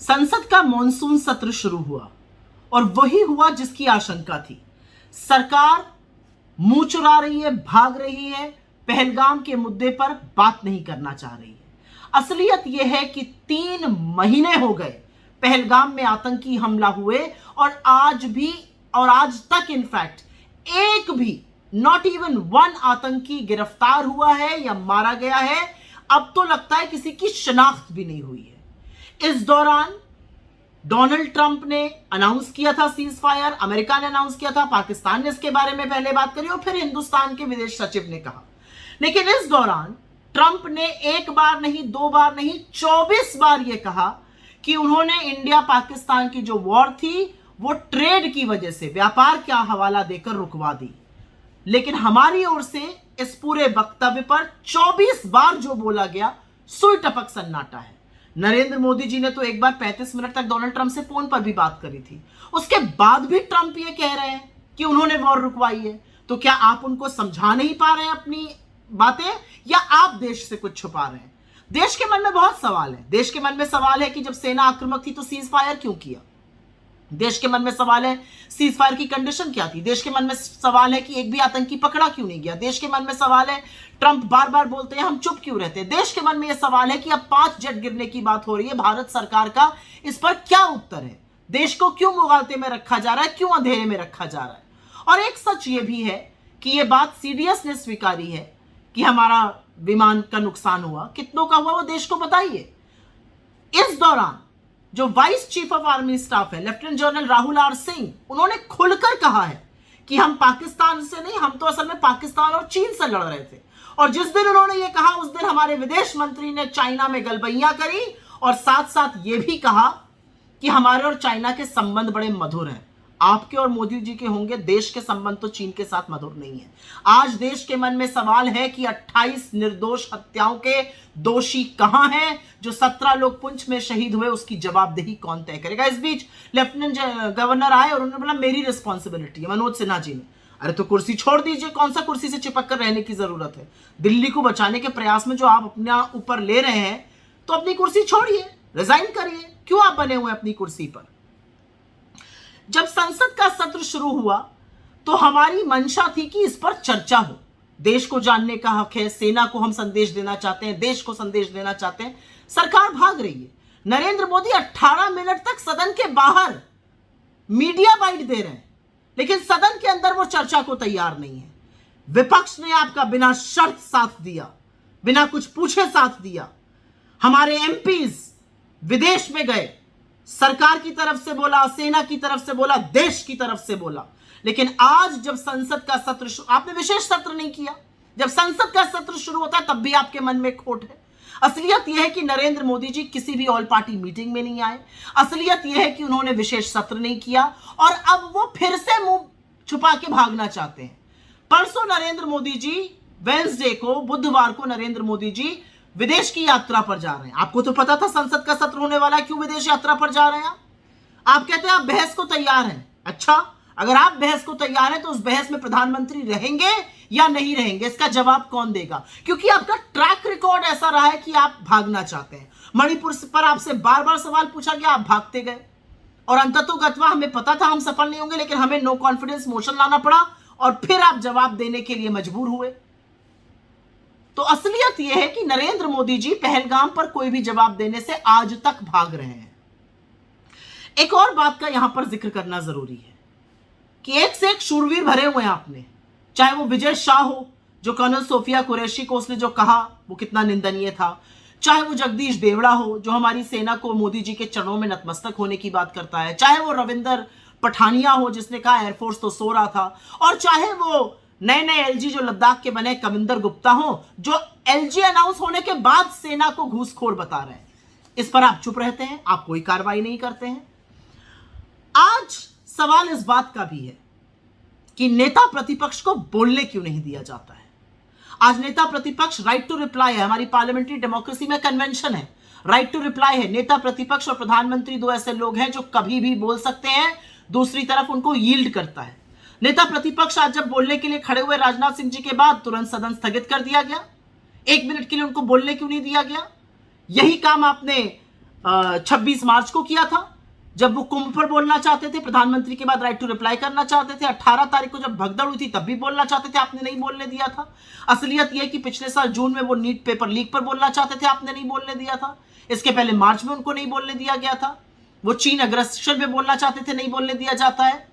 संसद का मॉनसून सत्र शुरू हुआ और वही हुआ जिसकी आशंका थी। सरकार मुंह चुरा रही है, भाग रही है, पहलगाम के मुद्दे पर बात नहीं करना चाह रही है। असलियत यह है कि 3 महीने हो गए पहलगाम में आतंकी हमला हुए और आज तक इनफैक्ट एक भी, नॉट इवन वन आतंकी गिरफ्तार हुआ है या मारा गया है। अब तो लगता है किसी की शिनाख्त भी नहीं हुई है। इस दौरान डोनाल्ड ट्रंप ने अनाउंस किया था सीज फायर, अमेरिका ने अनाउंस किया था, पाकिस्तान ने इसके बारे में पहले बात करी और फिर हिंदुस्तान के विदेश सचिव ने कहा। लेकिन इस दौरान ट्रंप ने 1 बार नहीं, 2 बार नहीं, 24 बार यह कहा कि उन्होंने इंडिया पाकिस्तान की जो वॉर थी वो ट्रेड की वजह से, व्यापार का हवाला देकर रुकवा दी। लेकिन हमारी ओर से इस पूरे वक्तव्य पर 24 बार जो बोला गया, सुई टपक सन्नाटा है। नरेंद्र मोदी जी ने तो एक बार 35 मिनट तक डोनाल्ड ट्रंप से फोन पर भी बात करी थी। उसके बाद भी ट्रंप ये कह रहे हैं कि उन्होंने वॉर रुकवाई है। तो क्या आप उनको समझा नहीं पा रहे हैं अपनी बातें, या आप देश से कुछ छुपा रहे हैं? देश के मन में बहुत सवाल है। देश के मन में सवाल है कि जब सेना आक्रामक थी तो सीज फायर क्यों किया? देश के मन में सवाल है सीज फायर की कंडीशन क्या थी? देश के मन में सवाल है कि एक भी आतंकी पकड़ा क्यों नहीं गया? देश के मन में सवाल है, ट्रंप बार बार बोलते हैं हम चुप क्यों रहते हैं? देश के मन में यह सवाल है कि अब 5 जेट गिरने की बात हो रही है, भारत सरकार का इस पर क्या उत्तर है? देश को क्यों मुगालते में रखा जा रहा है, क्यों अंधेरे में रखा जा रहा है? और एक सच यह भी है कि यह बात सीडीएस ने स्वीकारी है कि हमारा विमान का नुकसान हुआ। कितनों का हुआ वो देश को बताइए। इस दौरान जो vice chief of army staff है lieutenant general Rahul R Singh, उन्होंने खुलकर कहा है कि हम पाकिस्तान से नहीं, हम तो असल में पाकिस्तान और चीन से लड़ रहे थे। और जिस दिन उन्होंने ये कहा उस दिन हमारे विदेश मंत्री ने चाइना में गलबैया करी और साथ साथ ये भी कहा कि हमारे और चाइना के संबंध बड़े मधुर हैं। आपके और मोदी जी के होंगे, देश के संबंध तो चीन के साथ मधुर नहीं है। आज देश के मन में सवाल है कि 28 निर्दोष हत्याओं के दोषी कहां हैं? जो 17 लोग पुंछ में शहीद हुए, उसकी जवाबदेही कौन तय करेगा? इस बीच लेफ्टिनेंट गवर्नर आए और उन्होंने बोला मेरी रिस्पॉन्सिबिलिटी है। मनोज सिन्हा जी ने, अरे तो कुर्सी छोड़ दीजिए, कौन सा कुर्सी से चिपक कर रहने की जरूरत है? दिल्ली को बचाने के प्रयास में जो आप अपने ऊपर ले रहे हैं, तो अपनी कुर्सी छोड़िए, रिजाइन करिए। क्यों आप बने हुए अपनी कुर्सी पर? जब संसद का सत्र शुरू हुआ तो हमारी मंशा थी कि इस पर चर्चा हो। देश को जानने का हक है, सेना को हम संदेश देना चाहते हैं, देश को संदेश देना चाहते हैं। सरकार भाग रही है। नरेंद्र मोदी 18 मिनट तक सदन के बाहर मीडिया बाइट दे रहे हैं, लेकिन सदन के अंदर वो चर्चा को तैयार नहीं है। विपक्ष ने आपका बिना शर्त साथ दिया, बिना कुछ पूछे साथ दिया। हमारे एमपीज विदेश में गए, सरकार की तरफ से बोला, सेना की तरफ से बोला, देश की तरफ से बोला। लेकिन आज जब संसद का सत्र, आपने विशेष सत्र नहीं किया, जब संसद का सत्र शुरू होता है तब भी आपके मन में खोट है। असलियत यह है कि नरेंद्र मोदी जी किसी भी ऑल पार्टी मीटिंग में नहीं आए। असलियत यह है कि उन्होंने विशेष सत्र नहीं किया और अब वो फिर से मुंह छुपा के भागना चाहते हैं। परसों नरेंद्र मोदी जी, वेडनेसडे को, बुधवार को नरेंद्र मोदी जी विदेश की यात्रा पर जा रहे हैं। आपको तो पता था संसद का सत्र होने वाला है, क्यों विदेश यात्रा पर जा रहे हैं? आप कहते हैं आप बहस को तैयार हैं। अच्छा, अगर आप बहस को तैयार हैं तो उस बहस में प्रधानमंत्री रहेंगे या नहीं रहेंगे, इसका जवाब कौन देगा? क्योंकि आपका ट्रैक रिकॉर्ड ऐसा रहा है कि आप भागना चाहते हैं। मणिपुर पर आपसे बार बार सवाल पूछा गया, आप भागते गए और अंततोगत्वा हमें पता था हम सफल नहीं होंगे, लेकिन हमें नो कॉन्फिडेंस मोशन लाना पड़ा और फिर आप जवाब देने के लिए मजबूर हुए। तो असलियत यह है कि नरेंद्र मोदी जी पहलगाम पर कोई भी जवाब देने से आज तक भाग रहे हैं। एक और बात का यहां पर जिक्र करना जरूरी है कि एक से एक शूरवीर भरे हुए हैं आपने, चाहे वो विजय शाह हो, जो कर्नल सोफिया कुरैशी को उसने जो कहा वो कितना निंदनीय था, चाहे वो जगदीश देवड़ा हो जो हमारी सेना को मोदी जी के चरणों में नतमस्तक होने की बात करता है, चाहे वो रविंदर पठानिया हो जिसने कहा एयरफोर्स तो सो रहा था, और चाहे वो नए नए एलजी जो लद्दाख के बने कविंदर गुप्ता हो, जो एलजी अनाउंस होने के बाद सेना को घूसखोर बता रहे हैं। इस पर आप चुप रहते हैं, आप कोई कार्रवाई नहीं करते हैं। आज सवाल इस बात का भी है कि नेता प्रतिपक्ष को बोलने क्यों नहीं दिया जाता है। आज नेता प्रतिपक्ष, राइट टू रिप्लाई है, हमारी पार्लियामेंट्री डेमोक्रेसी में कन्वेंशन है, राइट टू रिप्लाई है। नेता प्रतिपक्ष और प्रधानमंत्री दो ऐसे लोग हैं जो कभी भी बोल सकते हैं, दूसरी तरफ उनको यील्ड करता है। नेता प्रतिपक्ष आज जब बोलने के लिए खड़े हुए राजनाथ सिंह जी के बाद तुरंत सदन स्थगित कर दिया गया। 1 मिनट के लिए उनको बोलने क्यों नहीं दिया गया? यही काम आपने 26 मार्च को किया था, जब वो कुंभ पर बोलना चाहते थे, प्रधानमंत्री के बाद राइट टू रिप्लाई करना चाहते थे। 18 तारीख को जब भगदड़ हुई थी तब भी बोलना चाहते थे, आपने नहीं बोलने दिया था। असलियत यह कि पिछले साल जून में वो नीट पेपर लीक पर बोलना चाहते थे, आपने नहीं बोलने दिया था। इसके पहले मार्च में उनको नहीं बोलने दिया गया था। वो चीन अग्रेशन में बोलना चाहते थे, नहीं बोलने दिया जाता है।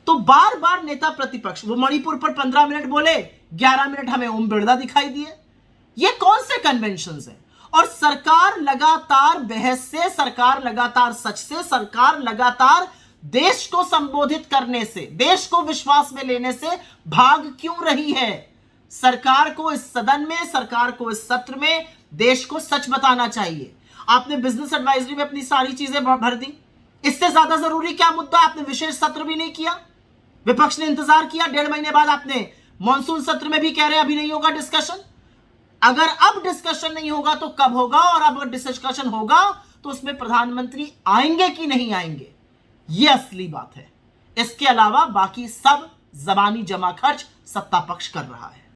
तो बार बार नेता प्रतिपक्ष, वो मणिपुर पर 15 मिनट बोले, 11 मिनट हमें ओम बिरला दिखाई दिए। ये कौन से कन्वेंशन है? और सरकार लगातार बहस से, सरकार लगातार सच से, सरकार लगातार देश को संबोधित करने से, देश को विश्वास में लेने से भाग क्यों रही है? सरकार को इस सदन में, सरकार को इस सत्र में देश को सच बताना चाहिए। आपने बिजनेस एडवाइजरी में अपनी सारी चीजें भर दी, इससे ज्यादा जरूरी क्या मुद्दा? आपने विशेष सत्र भी नहीं किया, विपक्ष ने इंतजार किया। 1.5 महीने बाद आपने मॉनसून सत्र में भी कह रहे हैं अभी नहीं होगा डिस्कशन। अगर अब डिस्कशन नहीं होगा तो कब होगा? और अब अगर डिस्कशन होगा तो उसमें प्रधानमंत्री आएंगे कि नहीं आएंगे, यह असली बात है। इसके अलावा बाकी सब जबानी जमा खर्च सत्ता पक्ष कर रहा है।